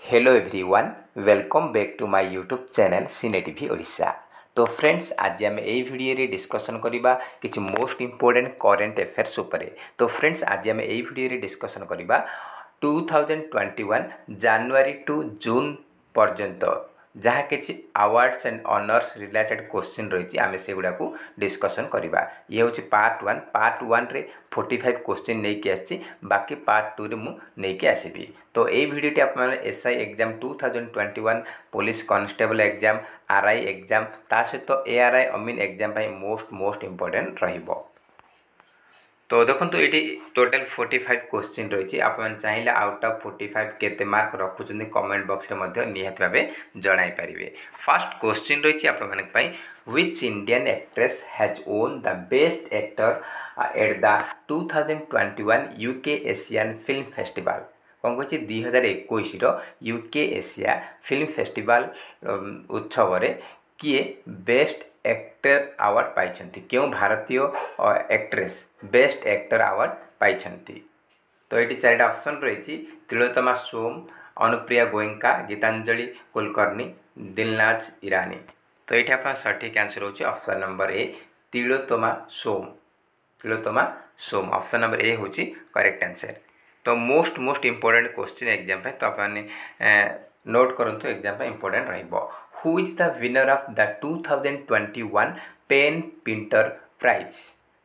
Hello everyone, welcome back to my YouTube channel cine TV Odisha. तो friends, आज आम यही भिडियो डिस्कसन करवा किसी मोस्ट इंपोर्टेंट करेन्ट अफेयर्स उपरे। तो फ्रेंड्स, आज आम यही भिडियो डिस्कसन करवा 2021 जनवरी टू जून पर्यंत जहाँ किसी awards and honours related question रही आम से गुड़ा डिस्कसन करवा। ये हूँ पार्ट वन रे 45 क्वेश्चन नहीं कि आसी, बाकी पार्ट टू रे मुझे आसबि। तो ये भिडियोटी आप SI exam 2021 police constable exam RI exam ता सहित एआरआई अमीन एग्जाम मोस्ट इंपोर्टेंट रहिबो। तो देखो ये टोटल 45 क्वेश्चन रही। आप चाहिए आउट ऑफ 45 केते मार्क रखुच्च कमेंट बॉक्स रे निहाती भाव जणाई पारे। फर्स्ट क्वेश्चन रही आप which Indian actress has won the best actor eight the 2021 UK Asian film festival. कौन कही 2021 यूके एशिया फिल्म फेस्टिवल उत्सव किए बेस्ट एक्टर अवार्ड पाई, क्यों भारतीय एक्ट्रेस बेस्ट एक्टर अवार्ड पाई। तो ये चार ऑप्शन रही तिलोत्तमा सोम, अनुप्रिया गोयंका, गीतांजलि कुलकर्णी, दिलनाज ईरानी। तो ये आप सठिक आंसर होची option number A Tilottama Som option number A होची करेक्ट आंसर। तो मोस्ट इंपोर्टेंट क्वेश्चन एग्जाम पे, तो आप नोट करंतु एग्जाम पे इंपोर्टेंट रहिबो। Who is the winner of the 2021 pen Pinter prize?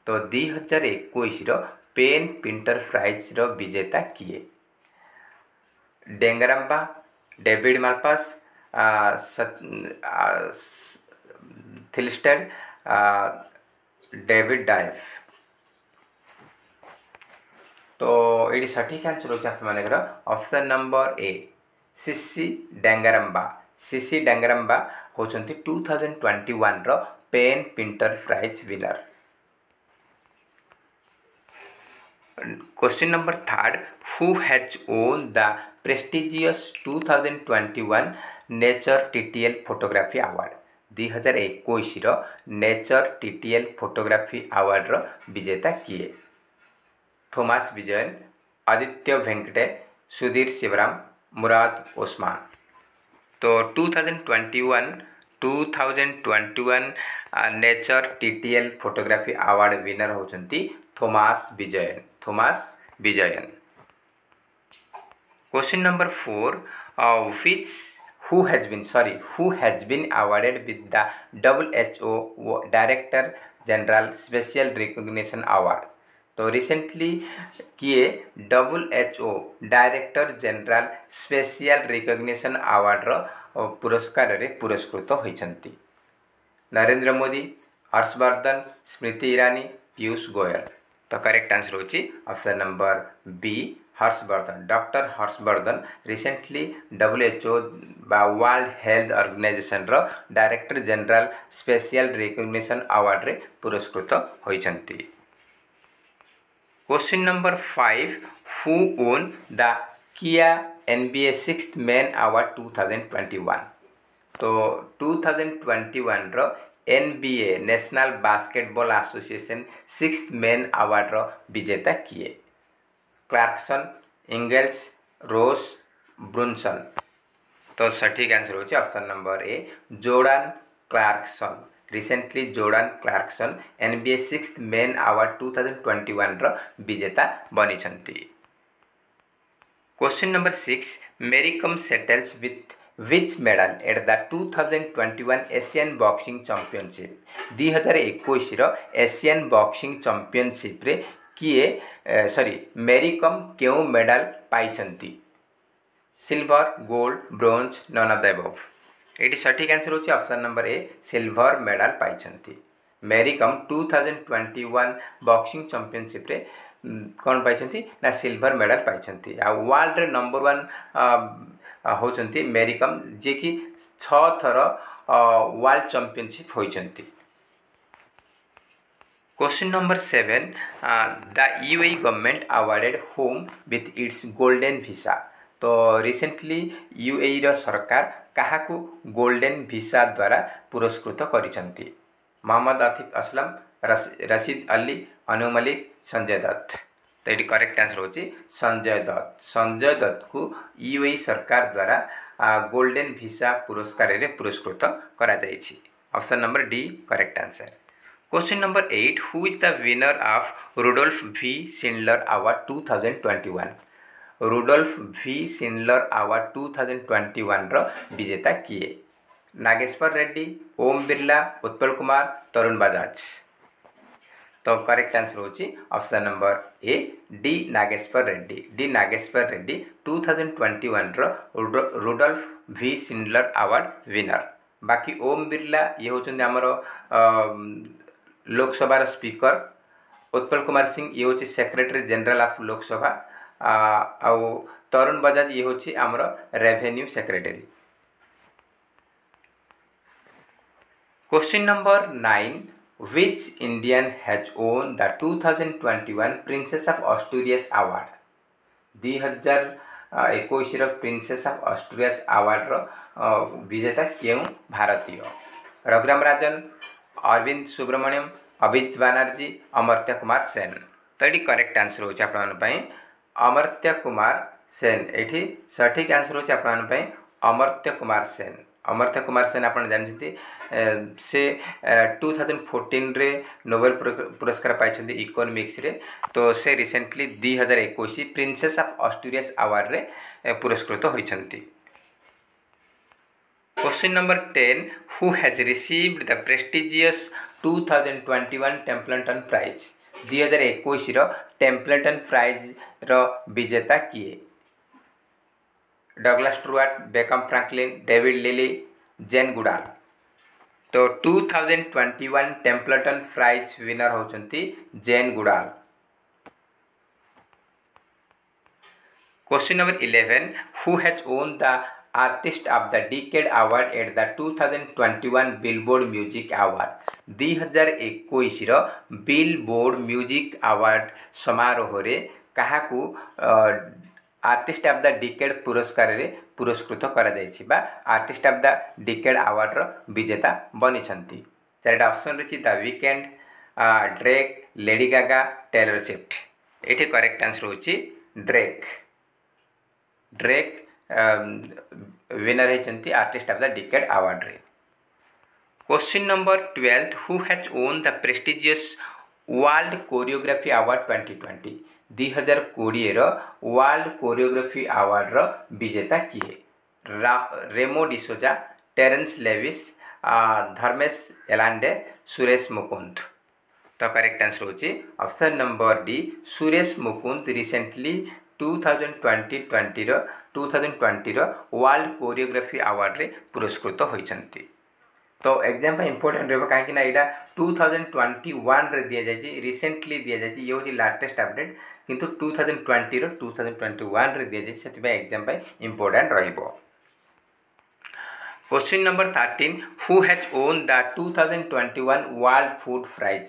तो 2021 पेन पिंटर प्राइज रो विजेता किए? डेंगरम्बा, डेविड मालपास, थिलस्टेड, डेविड डायफ। तो ये सठिक आंसर होकर option number A CC डेंगरम्बा। CC डेंगरम्बा होचंती 2021 row pen Pinter prize winner. Question number third, who has won the prestigious 2021 nature TTL photography award? 2021 row nature TTL photography award रो विजेता किए? Thomas Vijayan, Aditya Venkate, Sudhir Shivram, मुराद ओस्मान। तो 2021 nature TTL photography award winner होचंती Thomas Vijayan. Question number 4, who has been awarded with the WHO director general special recognition award? तो recently किए WHO director general special recognition award रो पुरस्कार रे पुरस्कृत होइछंती? नरेंद्र मोदी, हर्षवर्धन, स्मृति ईरानी, पीयूष गोयल। तो करेक्ट आंसर होची option number B Harshvardhan. Doctor Harshvardhan recently WHO बा वर्ल्ड हेल्थ ऑर्गेनाइजेशन रो director general special recognition award रे पुरस्कृत होइछंती। Question number 5, who won the Kia NBA 6th Man Award 2021? तो 2021 रो NBA national basketball association 6th man award रो विजेता किए? Clarkson, Ingles, Rose, Brunson. तो सठिक आंसर होची option number A Jordan Clarkson. Recently Jordan Clarkson NBA 6th man award 2021 रो विजेता बनी छंती। Question number 6, Mary Kom settles with which medal at the 2021 Asian boxing championship? 2021 रो एशियन बॉक्सिंग चैंपियनशिप रे किए मेरी कॉम क्यों मेडल पाई छंती? Silver, gold, bronze, none of the above. ये सठिक आंसर होची option number A silver medal पाई छंती। मेरी कॉम 2021 बॉक्सिंग चैंपियनशिप रे कौन पाई ना सिल्वर मेडल पाई। आ वर्ल्ड रे नंबर 1 होचंती मेरी कॉम, जे कि 6 थर वर्ल्ड चैंपियनशिप होइछंती। Question number 7, the UAE government awarded whom with its golden visa? तो रिसेंटली यूएई रो सरकार काहाकू गोल्डन वीसा द्वारा पुरस्कृत करिसंती? मोहम्मद आतिफ असलम, रशीद अली, अनु मलिक, संजय दत्त। तो ये करेक्ट आंसर होची संजय दत्त। संजय दत्त को यूएई सरकार द्वारा गोल्डन वीसा पुरस्कार रे पुरस्कृत करा जायछि। Option number D correct answer. Question number 8 who is the winner of Rudolf V Schindler award 2021। Rudolf V Schindler award 2021 रो विजेता किए? नागेश्वर रेड्डी, ओम बिरला, उत्पल कुमार, तरुण बजाज। तो करेक्ट आंसर होची option number A D Nageshwar Reddy. D Nageshwar Reddy 2021 रो Rudolf V Schindler award winner. बाकी ओम बिरला ये होचंदी हमर लोकसभा स्पीकर। उत्पल कुमार सिंह ये होची सेक्रेटरी जनरल ऑफ लोकसभा। आउ तरुण बजाज ये होची हमर revenue secretary. Question number 9 which Indian has won the 2021 Princess of Asturias Award? 2021 princess of Asturias award रो विजेता क्यों भारतीय? रघुराम राजन, अरविंद सुब्रमण्यम, अभिजीत बनर्जी, अमर्त्य कुमार सेन। तो ये करेक्ट आंसर होची आपन पई अमर्त्य कुमार सेन। एठी सठिक आंसर होची आपन पई अमर्त्य कुमार सेन। अमर्त्य कुमार सेन आपन जानछथि से 2014 रे नोबेल पुरस्कार पाइछथि इकोनॉमिक्स रे। तो से recently 2021 princess of Asturias award रे पुरस्कृत होइछथि। Question number 10 who has received the prestigious 2021 Templeton prize? 2021 रो टेम्पल्टन प्राइज रो विजेता किए? Douglas Stuart, Beckham Franklin, David Lilly, Jane Goodall. तो 2021 टेम्पल्टन प्राइज विनर होचंती Jane Goodall. Question number 11 who has won the artist of the decade award at the 2021 Billboard music award? 2021 रो Billboard music award समारोह रे काहाकू artist of the decade पुरस्कार रे पुरस्कृत करा जायछि बा artist of the decade award रो विजेता बनिछंती? चारटा ऑप्शन रछि the Weeknd, Drake, Lady Gaga, Taylor Swift. एठी करेक्ट आंसर होछि ड्रेक। ड्रेक विनर हेचंती artist of the decade award रे। Question number 12 who has won the prestigious world choreography award 2020? 2020 रो वर्ल्ड कोरियोग्राफी अवार्ड रो विजेता किए? रेमो डिसोजा, टेरेंस लेविस, धर्मेश एलांडे, सुरेश मुकुंद। तो करेक्ट आंसर होची option number D Suresh Mukund recently 2020 रो वर्ल्ड कोरियोग्राफी अवार्ड रे पुरस्कृत होइछंती। तो एग्जाम पे इंपोर्टेंट रहबो काहे कि ना एटा 2021 रे दिया जायछि, रिसेंटली दिया जायछि। ये होची लेटेस्ट अपडेट, किंतु 2020 रो 2021 रे दिया जायछि, सेति एग्जाम पे इंपोर्टेंट रहइबो। Question number 13 who has won the 2021 world food prize?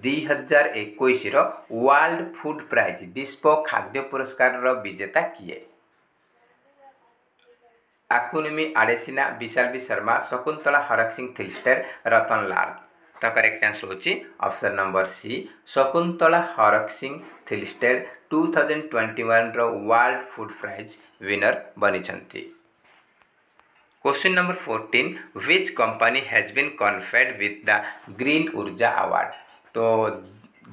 2021 रो वर्ल्ड फूड प्राइज विश्व खाद्य पुरस्कार रो विजेता किए? Akinwumi Adesina, Vishal B Sharma, Shakuntala Harak Singh Thilsted, Ratan Lal. तो करेक्ट आंसर होची option number C Shakuntala Harak Singh Thilsted 2021 रो वर्ल्ड फूड प्राइज विनर बनिछंती। Question number 14 which company has been conferred with the green Urja award? तो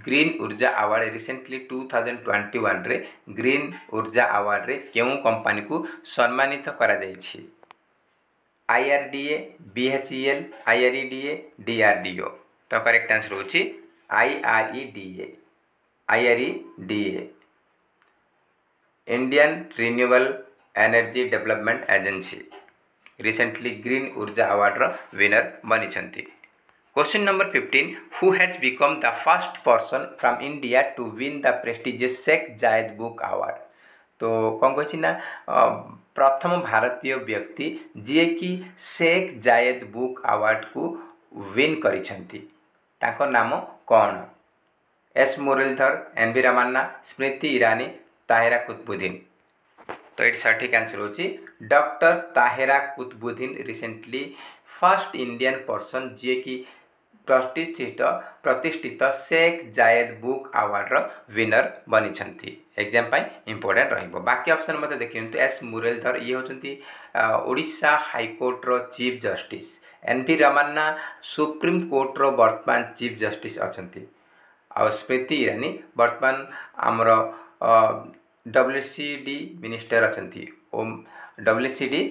ग्रीन ऊर्जा अवार्ड रिसेंटली 2021 रे ग्रीन ऊर्जा अवार्ड रे केउ कंपनी को सम्मानित करा जायछि? IRDA, BHEL, IREDA, DRDO। तो करेक्ट आंसर होछि IREDA। IREDA Indian renewable energy development agency recently green Urja award रो विनर बनिछंती। Question number 15 who has become the first person from India to win the prestigious Sheikh जायद book award? तो कौन कही ना प्रथम भारतीय व्यक्ति जी कि शेख जायद बुक अवार्ड को विन करिसेंती, ताको नाम कौन? S Muralidhar, N V. रामन्ना, स्मृति ईरानी, ताहिरा कुतुबुद्दीन। तो ये सठिक आंसर होची doctor Tahira Kutubuddin recently first Indian person जी कि प्रतिष्ठित प्रतिष्ठित शेख जायद बुक अवार्ड विनर बनी एग्जाम इंपोर्टेंट रहिबो। बाकी ऑप्शन मत देखिए एस मुरलीधर ये होचंती ओडिशा हाईकोर्ट रो chief justice. N P Ramana supreme court रो वर्तमान चीफ जस्टिस अछंती। आ स्मृति ईरानी वर्तमान आमर WCD मिनिस्टर अछंती। WCD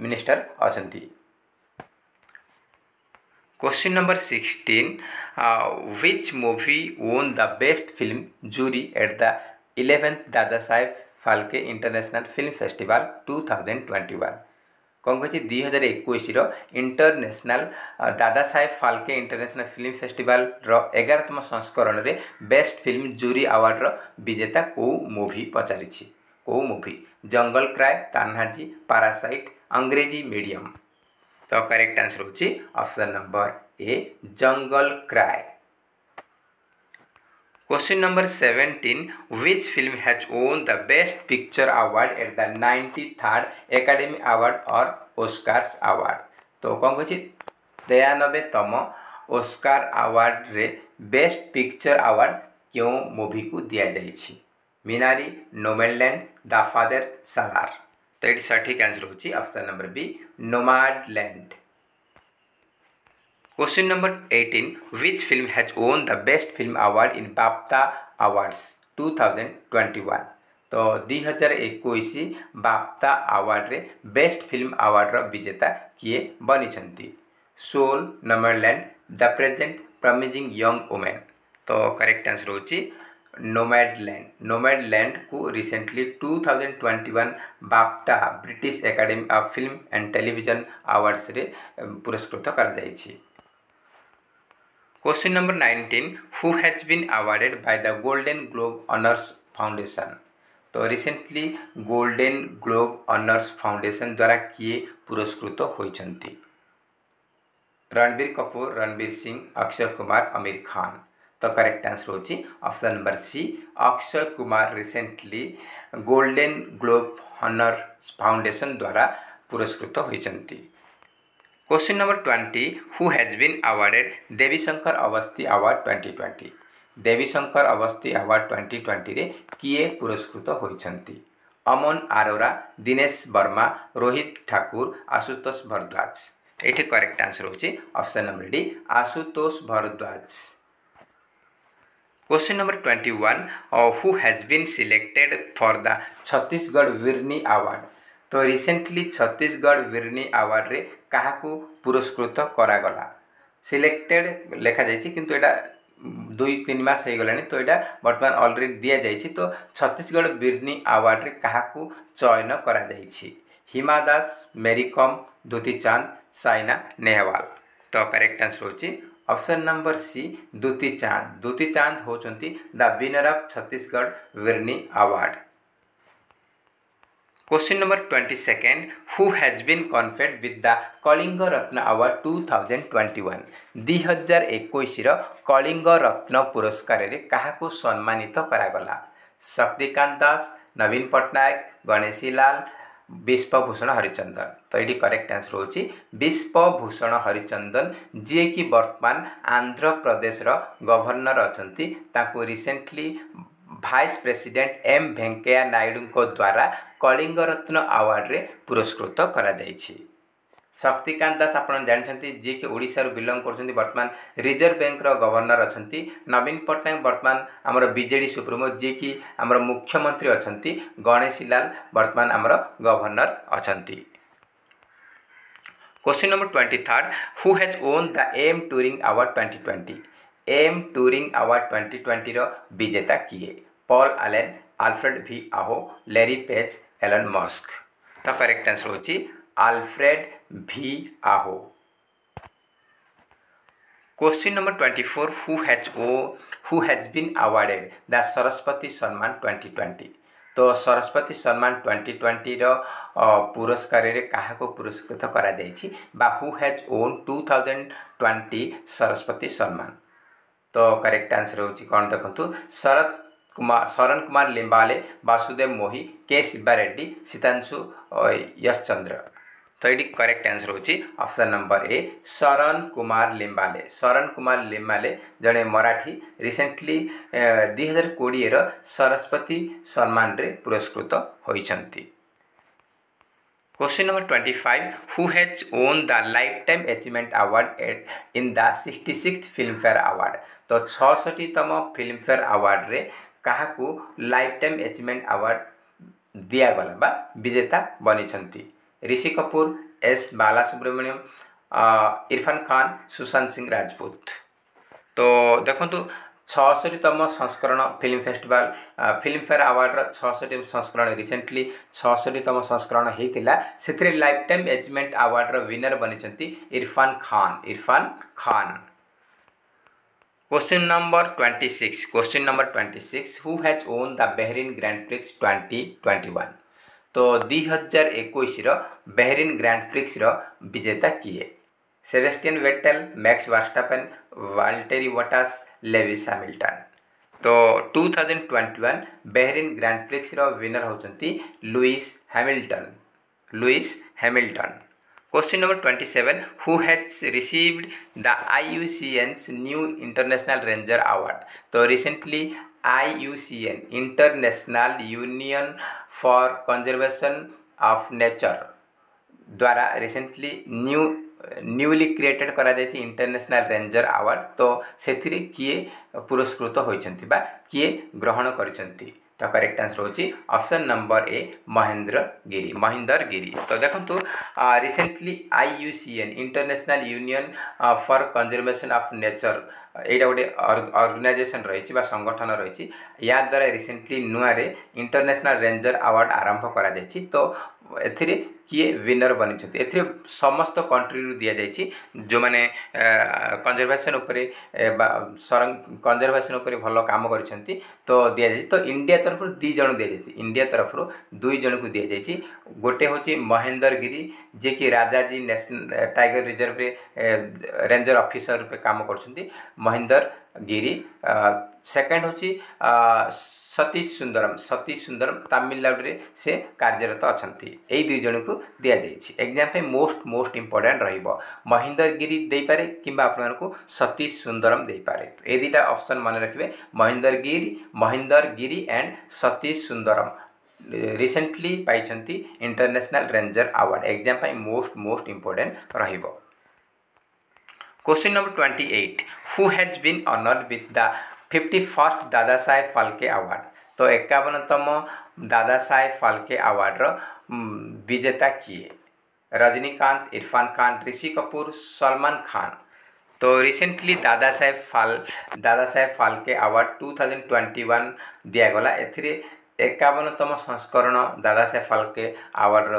मिनिस्टर अछंती। Question number 16 which movie won the best film jury at the 11th Dada Saheb Phalke international film festival 2021। कौन कही 2021 international Dada Saheb Phalke international film festival 11तम संस्करण रे बेस्ट फिल्म जूरी अवार्ड विजेता को मूवी पचारि को मूवी जंगल क्राय, तान्हाजी, पैरासाइट, अंग्रेजी मीडियम। तो करेक्ट आंसर होची option number A jungle cry. Question number 17 which film has won the best picture award at the 93rd Academy Award or Oscars award। तो कौन कही 93तम ओस्कार अवार्ड रे best picture award क्यों movie को दिया जाइछि? Minari, Nomadland, the father, Salaar. तो ये सठिक आंसर होची option number B Nomadland. Question number 18 which film has won the best film award in BAFTA awards 2021। तो 2021 बाफ्ता अवार्ड रे बेस्ट फिल्म अवार्ड रो विजेता किए बनी? Soul, Nomadland, the Present, Promising Young women. तो करेक्ट आंसर होची Nomadland. Nomadland को रिसेंटली 2021 BAFTA British academy of film and television awards रे पुरस्कृत कर जाइछि। Question number 19 who has been awarded by the golden globe honours foundation. तो रिसेंटली गोल्डन ग्लोब ऑनर्स फाउंडेशन द्वारा किए पुरस्कृत होइछंती? रणबीर कपूर, रणबीर सिंह, अक्षय कुमार, आमिर खान। तो करेक्ट आंसर होची option number C Akshay Kumar recently golden globe honour foundation द्वारा पुरस्कृत होइछंती। Question number 20 who has been awarded Devi Shankar Awasthi award 2020। Devi Shankar Awasthi award 2020 रे किए पुरस्कृत होइछंती? अमन अरोरा, दिनेश वर्मा, रोहित ठाकुर, आशुतोष भारद्वाज। एठी करेक्ट आंसर होची option number D Ashutosh Bhardwaj. Question number 21 who has been selected for the Chhattisgarh Virni award. तो रिसेंटली छत्तीसगढ़ विरनी अवार्ड रे कहा को पुरस्कृत करागला? सिलेक्टेड लेखा जाइछि किंतु एटा 2-3 मास हो गलानी। तो एटा वर्तमान ऑलरेडी दिया जाइछि। तो छत्तीसगढ़ विरनी अवार्ड रे कहा को चयन करा जाइछि? हिमा दास, मेरी कॉम, द्युति चांद, साइना नेहवाल। तो करेक्ट आंसर होची option number C Dutee Chand. Dutee Chand होचंती the winner of Chhattisgarh Virni award. Question number 22 who has been conferred with the Kalinga Ratna award 2021। 2021 Kalinga Ratna पुरस्कार रे कहा को सम्मानित करागला? शक्तिकांत दास, नवीन पट्टनायक, गणेशी लाल, विश्वभूषण हरिचंदन। तो ये करेक्ट आंसर होची विश्वभूषण हरिचंदन जी कि वर्तमान आंध्र प्रदेश रो गवर्नर अछंती। ताको recently vice president M Venkaiah Naidu को द्वारा कलिंग रत्न अवार्ड रे पुरस्कृत करा जाइछि। शक्तिकांत दास आपन जानछंती जी कि ओडिसा रो बिलोंग करछंती। वर्तमान रिजर्व बैंक रो गवर्नर अछंती। नवीन पट्टनायक वर्तमान हमर बीजेडी सुप्रीमो जी कि हमर मुख्यमंत्री अछंती। गणेशी लाल वर्तमान हमर गवर्नर अछंती। Question number 23 who has won the M Turing award 2020। M Turing award 2020 रो विजेता किए? Paul Allen, Alfred V Aho, Larry Page, Elon Musk. तो करेक्ट आंसर होची Alfred V Aho. Question number 24 who has been awarded the Saraswati Samman 2020। तो सरस्वती सम्मान 2020 रो पुरस्कार रे कहा को पुरस्कृत करा जाइछि बा हु हैज ओन 2020 सरस्वती सम्मान? तो करेक्ट आंसर होची कोन देखंतु शरण कुमार लिम्बाले, वासुदेव मोही, के शिवा रेड्डी, सीतांशु यश चंद्र। तो ये करेक्ट आंसर होची ऑप्शन नंबर ए शरण कुमार लिम्बाले। शरण कुमार लिम्बाले जड़े मराठी रिसेंटली 2020 सरस्वती सम्मान रे पुरस्कृत होइछंती। Question number 25. Who has won the Lifetime Achievement Award in the 66th Filmfare Award? तो 66तम फिल्मफेयर अवार्ड रे काहाकू लाइफ टाइम अचीवमेंट अवार्ड दिया गला बा विजेता बनिछंती। ऋषि कपूर, एस बालासुब्रमण्यम, इरफान खान, सुशांत सिंह राजपूत। तो देखो 66तम संस्करण फिल्मफेयर अवार्ड 66 संस्करण रिसेंटली 66तम संस्करण होता से life time achievement award winner बनिछंती Irfan Khan. Question number 26। Question number 26। Who has won the Bahrain grand prix 2021? तो 2021 बहरीन ग्रैंड प्रिक्स विजेता किए? Sebastian Vettel, Max Verstappen, Valtteri Bottas, Lewis Hamilton. तो 2021 बहरीन ग्रैंड प्रिक्स विनर होचंती Lewis Hamilton. Question number 27। Who has received the IUCN's new international ranger award? तो रिसेंटली IUCN international union for conservation of nature द्वारा recently newly created करा जायछि international ranger award. तो सेथिरे किए पुरस्कृत होइछंती बा किए ग्रहण करिछंती? तो करेक्ट आंसर होची ऑप्शन नंबर ए महेंद्र गिरी। तो देखंतु recently IUCN international union for conservation of nature एटा गोटे ऑर्गेनाइजेशन रही बा संगठन रही या द्वारा रिसेंटली नुआ रे इंटरनेशनल रेंजर अवार्ड आरंभ करा जायछि। तो एथिरे किए विनर बनिछंती? एथिरे समस्त कंट्री रु दिया जायछि जो माने कंजर्वेशन उपरे कंजर्वेशन उपरे भलो काम करिसंती तो दिया जायछि। तो इंडिया तरफ 2 जण दिया जायछि। इंडिया तरफ 2 जण को दिया जायछि। गोटे होछि महेंद्र गिरी जे कि राजाजी नेशनल टाइगर रिजर्व रे रेंजर ऑफिसर रूपे काम करछंती महेंद्र गिरी। सेकंड होछि सतीश सुंदरम तमिलनाडु रे से कार्यरत अछंती। एई 2 जण को दिया जायछि। एग्जाम पे मोस्ट इंपोर्टेंट रहिबो महेंद्र गिरी देई पारे किंबा आपन को सतीश सुंदरम देई पारे। ए दुटा ऑप्शन माने रखिबे महेंद्र गिरी एंड सतीश सुंदरम रिसेंटली पाइछंती इंटरनेशनल रेंजर अवार्ड। एग्जाम पे मोस्ट इंपोर्टेंट रहिबो। Question number 28। Who has been honoured with the 51st Dadasaheb Phalke award? तो 51तम दादा साहेब फाल्के अवार्ड विजेता किए? रजनीकांत, इरफान खान, ऋषि कपूर, सलमान खान। तो रिसेंटली दादा साहेब फाल्के अवार्ड 2021 दिया गला। एथिरे 51तम संस्करण दादा साहेब फाल्के अवार्ड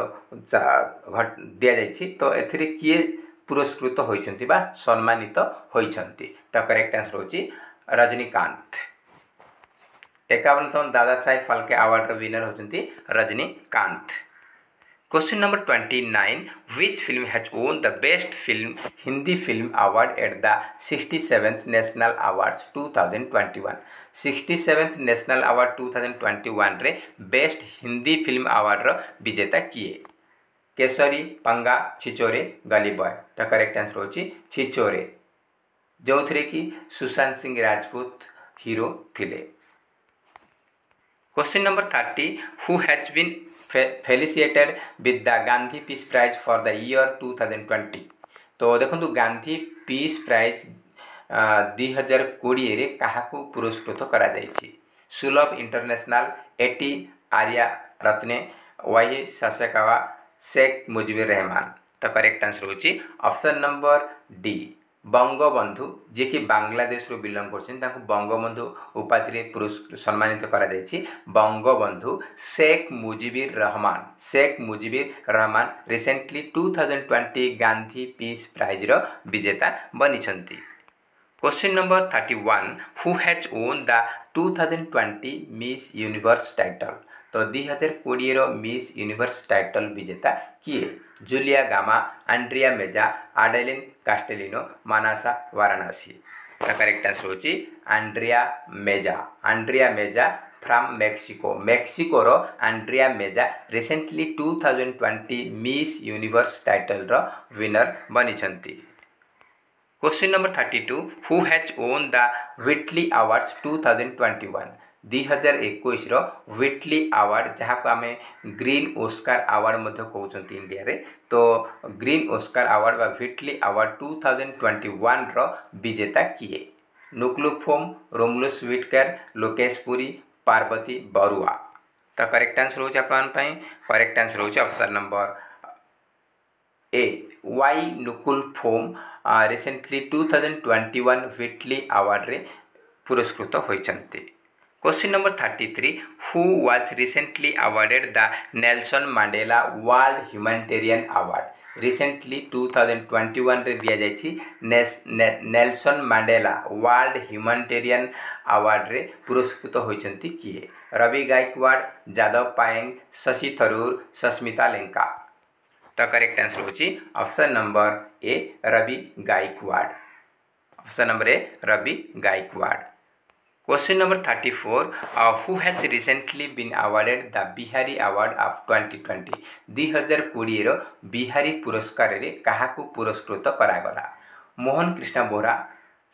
दिया जायछि। तो एथिरे किए पुरस्कृत होइछंती बा सम्मानित होइछंती? तो करेक्ट आंसर होची रजनीकांत। 51तम Dadasaheb Phalke award winner होचंती Rajinikanth. Question number 29। Which film has won the best film Hindi film award at the 67th National Awards 2021? 67th National Award 2021 रे बेस्ट हिंदी फिल्म अवार्ड विजेता किए? केसरी, पंगा, छिचोरे, गली बॉय। तो करेक्ट आंसर होची छिचोरे जो थे कि सुशांत सिंह राजपूत हीरो थिले। Question number 30। Who has been felicitated with the Gandhi peace prize for the year 2020? तो देखो गांधी पीस प्राइज 2020 रे काहाकू पुरस्कृत करा जायछि? Sulabh international, A T Ariyaratne, Y Sasakawa, Sheikh Mujibur Rahman. तो करेक्ट आंसर होची ऑप्शन नंबर डी बंगबंधु जे कि बांग्लादेश रो बिलोंग करछन ताको बंगबंधु उपाधि रे सम्मानित करा जायछि। Bangabandhu Sheikh Mujibur Rahman recently 2020 Gandhi peace prize रो विजेता बनिछंती। Question number 31। Who has won the 2020 Miss Universe title? तो 2020 रो मिस यूनिवर्स टाइटल विजेता किए? Julia Gama, Andrea Meza, Adline Castelino, Manasa Varanasi. तो करेक्ट आंसर होची Andrea Meza from Mexico Mexico रो Andrea Meza recently 2020 Miss Universe title रो विनर बनी छंती। Question number 32 who has won the Whitley awards 2021 2021 रो व्हिटली अवार्ड जहाँ को आम ग्रीन ओस्कार अवार्ड मध्य कहते इंडिया रे तो ग्रीन ओस्कार अवार्ड बा व्हिटली अवार्ड 2021 रो विजेता किए नुक्लुफोम रोमुलस व्हिटकर लोकेश पुरी पार्वती बरुआ। तो करेक्ट आंसर होची आपन पई करेक्ट आंसर होची ऑप्शन नंबर ए वाई Nuklu Phom recently 2021 Whitley award रे पुरस्कृत होइछन्ति। Question number 33 who was recently awarded the Nelson Mandela world humanitarian award recently 2021 रे दिया जायछि Nelson Mandela world humanitarian award रे पुरस्कृत होइछन्ति किए रवि गायकवाड़ जादव पायेंग शशि थरूर सस्मिता लेंका। तो करेक्ट आंसर होची option number A Ravi Gaikwad option number A Ravi Gaikwad. Question number 34 who has recently been awarded the Bihari award of 2020 2020 रो बिहारी पुरस्कार रे काहाकू पुरस्कृत करागला Mohan Krishna Bora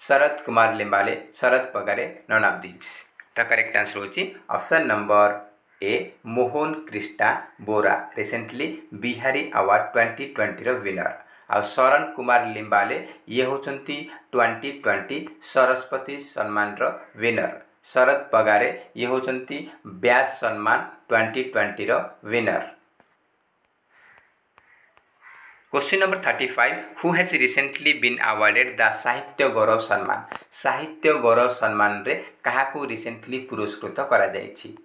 Sharad Kumar Limbale Sharad Pagare none of this. तो करेक्ट आंसर होची option number A Mohan Krishna Bora recently Bihari award 2020 रो विनर आ शरण कुमार लिम्बाले ये होचंती 2020 सरस्वती सम्मान रो विनर शरद पगारे ये होचंती व्यास सम्मान 2020 रो winner. Question number 35 who has recently been awarded the Sahitya Gaurav Samman रे काहाकू रिसेंटली पुरस्कृत करा जायछि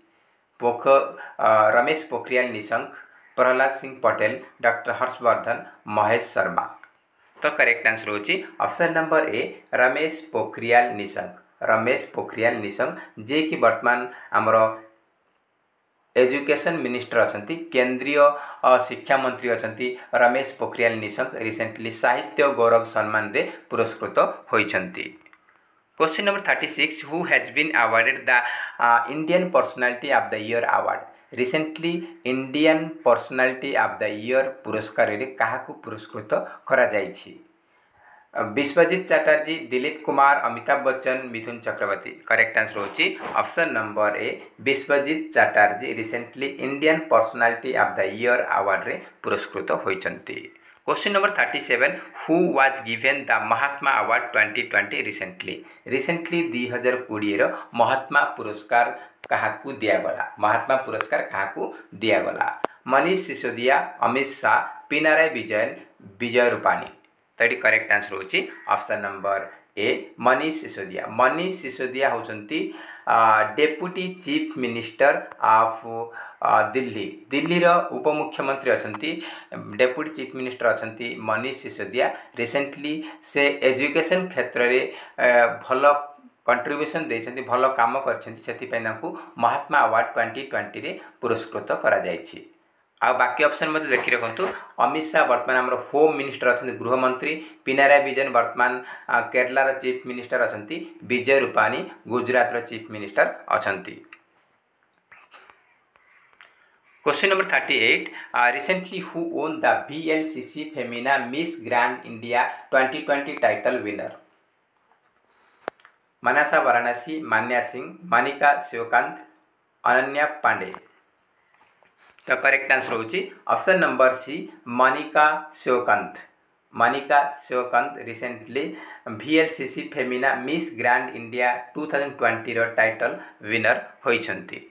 रमेश पोखरियाल निशंक प्रहलाद सिंह पटेल डॉक्टर हर्षवर्धन महेश शर्मा। तो करेक्ट आंसर होची option number A Ramesh Pokhriyal Nishank जे कि वर्तमान आमर एजुकेशन मिनिस्टर अछंती केंद्रीय शिक्षा मंत्री अछंती रमेश पोखरियाल निशंक रिसेंटली साहित्य गौरव सम्मान रे पुरस्कृत होइछंती। Question number 36 who has been awarded the Indian personality of the year award recently Indian personality of the year पुरस्कार रे काहाकू पुरस्कृत करा जायछि विश्वजीत चटर्जी दिलीप कुमार अमिताभ बच्चन मिथुन चक्रवर्ती। करेक्ट आंसर होची option number A Biswajit Chatterjee recently Indian personality of the year award रे पुरस्कृत होइछन्ति। Question number 37 who was given the Mahatma award 2020 recently 2020 रो महात्मा पुरस्कार काहाकू दिया गला मनीष सिसोदिया अमित शाह पिनाराय विजयन विजय रूपाणी। तो ये करेक्ट आंसर होची option number A Manish Sisodia होचंती deputy chief minister of Delhi रो उपमुख्यमंत्री अछंती डेप्यूटी चीफ मिनिस्टर अछंती मनीष सिसोदिया रिसेंटली से एजुकेशन क्षेत्र रे भल कंट्रीब्यूशन देछंती भल काम करछंती सेति पय नाकू महात्मा अवार्ड 2020 रे पुरस्कृत करा जायछि। आ बाकी ऑप्शन मते देखि रखंतु अमित शाह वर्तमान हमर होम मिनिस्टर अछंती गृह मंत्री पिनाराय विजयन वर्तमान केरला रो चीफ मिनिस्टर अछंती विजय रूपाणी गुजरात रो चीफ मिनिस्टर अछंती। Question number 38 recently who won the VLCC Femina Miss grand India 2020 title winner Manasa Varanasi Manya Singh Manika Sheokand Ananya Pandey. तो करेक्ट आंसर होची option number C Manika Sheokand recently VLCC Femina Miss grand India 2020 रो टाइटल विनर होइछंती।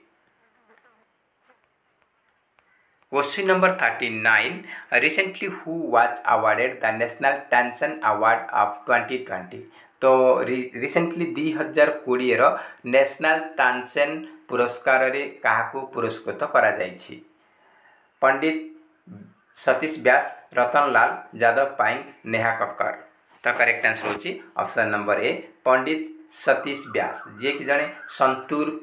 Question number 39 recently who was awarded the national Tansen award of 2020 तो recently 2020 रो national Tansen पुरस्कार रे काहाकू पुरस्कृत करा जायछि पंडित सतीश व्यास रतन लाल यादव पायेंग नेहा कक्कर। तो करेक्ट आंसर होची ऑप्शन नंबर ए पंडित सतीश व्यास जे कि जने संतूर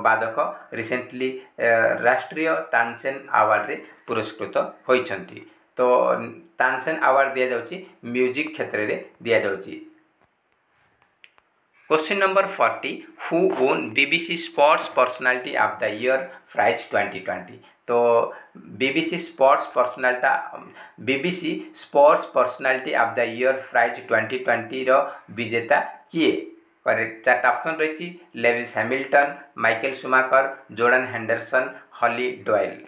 वादक रिसेंटली राष्ट्रीय तानसेन अवार्ड रे पुरस्कृत होइछंती। तो तानसेन अवार्ड दिया जाउची म्यूजिक क्षेत्र रे दिया जाउची। Question number 40 who won BBC sports personality of the year prize 2020। तो BBC sports personality of the year prize 2020 रो विजेता किए। करेक्ट 4टा ऑप्शन रही Lewis Hamilton, Michael Schumacher, Jordan Henderson, Holly Doyle.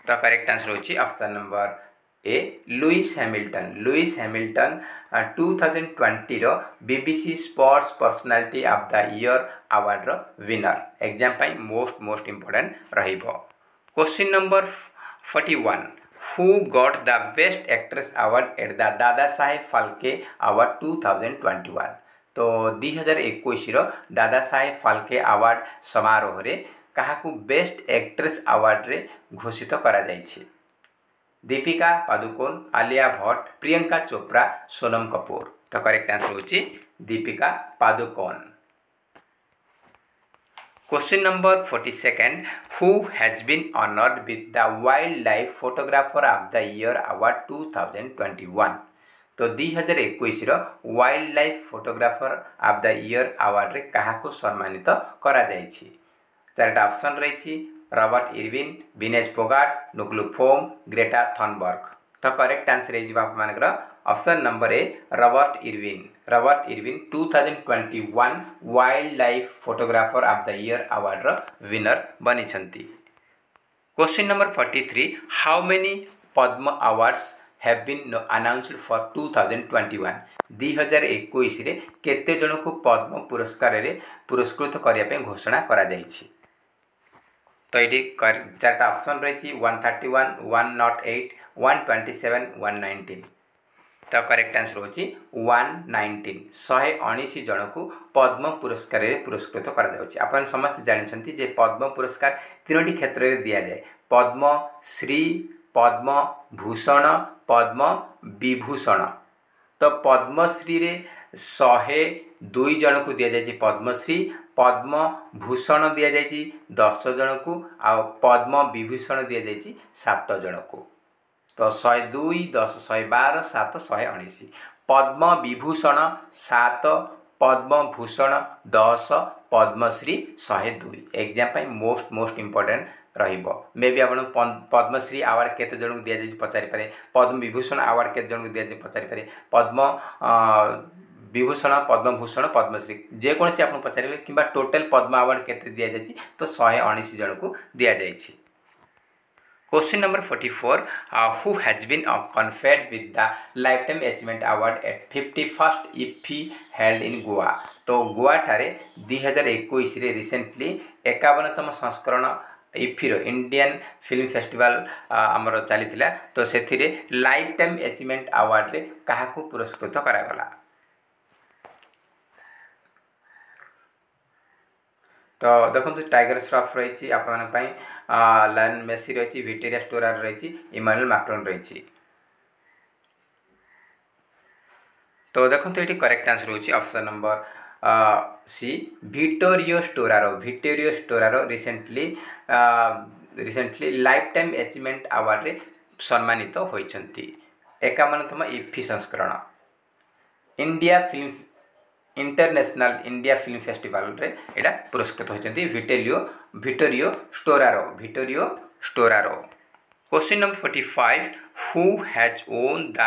तो करेक्ट आंसर होची option number A Lewis Hamilton 2020 रो BBC sports personality of the year award रो winner. Exam पाई मोस्ट इंपोर्टेंट रहिबो। Question number 41 who got the best actress award at the Dada Saheb Phalke award 2021। तो 2021 रो Dada Saheb Phalke award समारोह रे काहाकू best actress award रे घोषित करा जायछि। दीपिका पादुकोण, आलिया भट्ट, प्रियंका चोप्रा, सोनम कपूर। तो करेक्ट आंसर होची Deepika Padukone. Question number 42 who has been honoured with the wild life photographer of the year award 2021। तो 2021 रो wild life photographer of the year award रे काहाकू सम्मानित करा जायछि। 4टा ऑप्शन रही Robert Irwin, Vinesh Phogat, Nuklu Phom, Greta Thunberg. तो करेक्ट आंसर है option number A Robert Irwin 2021 wild life photographer of the year award रो विनर बनी छंती। Question number 43 how many Padma awards have been announced for 2021। 2021 रे केते जन को पद्म पुरस्कार रे पुरस्कृत करिया पे घोषणा करा जायछि। तो ये 4टा ऑप्शन रही 131, 108, 127, 119। तो करेक्ट आंसर होची 119 119 जन को पद्म पुरस्कार रे पुरस्कृत करा जाउछि। आपण समस्त जानिछंती जे पद्म पुरस्कार 3टी क्षेत्र रे दिया जाए पद्म श्री, पद्म भूषण, पद्म विभूषण। तो पद्मश्री रे 102 जन को दिया जाए पद्मश्री, पद्म भूषण दिया जाए 10 जन को आ पद्म विभूषण दिया जाए 7 जन को। तो 102, 10, 112, 7, 119 पद्म विभूषण 7, पद्म भूषण 10, पद्मश्री 102। एग्जाम पाई मोस्ट इंपोर्टेंट रहिबो। मे भी आपण पद्मश्री अवार्ड केते जन को दिया जाय पचारि पारे, पद्म विभूषण अवार्ड केते जन को दिया जाय पचारि पारे, पद्म विभूषण, पद्म भूषण, पद्मश्री जेकोसी आप पचारे कि टोटल पद्म अवार्ड केते दिया जाय तो 119 जन को दिया जाय। Question number 44 who has been conferred with the life time achievement award at 51st IFFI held in Goa. तो गोवा ठारे 2021 रे रिसेंटली 51तम संस्करण इफ्फीर इंडियन फिल्म फेस्टिवल आमर चली तो से लाइफ टाइम अचीवमेंट अवार्ड रे काहाकू पुरस्कृत करागला। तो देखो टाइगर श्रॉफ रही आपई लायन मेसी रही, विक्टोरिया स्टोरार रही, इमानुएल मैक्रोन रही। तो देखो ये करेक्ट आंसर होची option number C Vittorio Storaro recently life time achievement award रे सम्मानित होइछंती। 51तम इफ्फी संस्करण इंटरनेशनल इंडिया फिल्म फेस्टिवल रे एटा पुरस्कृत होइछंती Vittorio Storaro. Question number 45 who has won the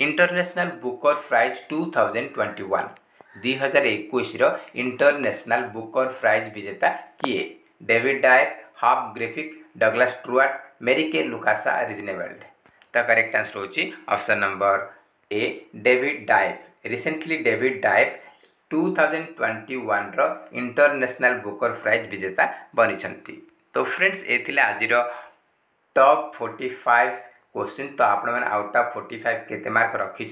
international Booker prize 2021। 2021 रो इंटरनेशनल बुकर प्राइज विजेता किए? डेविड डायक, हॉब ग्रिफिथ, डगलस स्टुअर्ट, मेरिके लुकासा रिजनेवेल्ड। तो करेक्ट आंसर होची option number A David Diop. Recently David Diop 2021 रो इंटरनेशनल बुकर प्राइज विजेता बनी। तो फ्रेंड्स ये आज टॉप 45 क्वेश्चन। तो आपण मैंने आउट ऑफ 45 केते मार्क रखी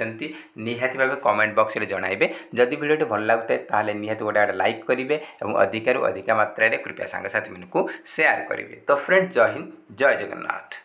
निहाती भाव कमेंट बॉक्स रे जणाइबे। जदि वीडियोटी भल लागुता ताले निहाती गोटे लाइक करेंगे और अधिक मात्रा कृपया सांग साथी को शेयर करेंगे। तो फ्रेंड्स जय हिंद, जय जगन्नाथ।